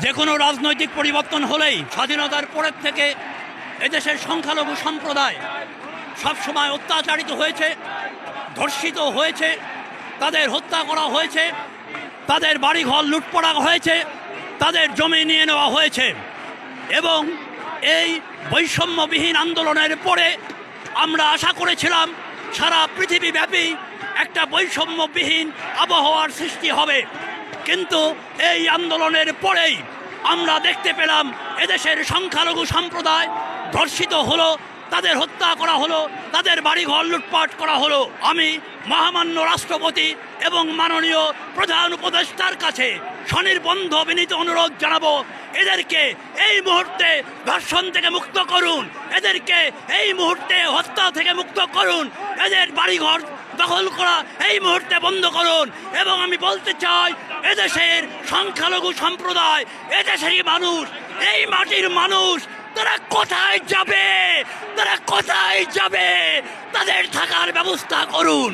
যে কোনো রাজনৈতিক পরিবর্তন হলেই স্বাধীনতার পরের থেকে এদেশের সংখ্যালঘু সম্প্রদায় সবসময় অত্যাচারিত হয়েছে, ধর্ষিত হয়েছে, তাদের হত্যা করা হয়েছে, তাদের বাড়িঘর লুটপড়া হয়েছে, তাদের জমি নিয়ে নেওয়া হয়েছে। এবং এই বৈষম্যবিহীন আন্দোলনের পরে আমরা আশা করেছিলাম সারা পৃথিবীব্যাপী একটা বৈষম্যবিহীন আবহাওয়ার সৃষ্টি হবে, কিন্তু এই আন্দোলনের পরেই আমরা দেখতে পেলাম এদেশের সংখ্যালঘু সম্প্রদায় ধর্ষিত হলো, তাদের হত্যা করা হলো, তাদের বাড়িঘর লুটপাট করা হলো। আমি মহামান্য রাষ্ট্রপতি এবং মাননীয় প্রধান উপদেষ্টার কাছে স্বনির্বন্ধ বিনীত অনুরোধ জানাবো, এদেরকে এই মুহূর্তে ধর্ষণ থেকে মুক্ত করুন, এদেরকে এই মুহূর্তে হত্যা থেকে মুক্ত করুন, এদের বাড়িঘর দখল করা এই মুহূর্তে বন্ধ করুন। এবং আমি বলতে চাই, এদেশের সংখ্যালঘু সম্প্রদায়, এদেশেরই মানুষ, এই মাটির মানুষ, তারা কোথায় যাবে? তারা কোথায় যাবে? তাদের থাকার ব্যবস্থা করুন।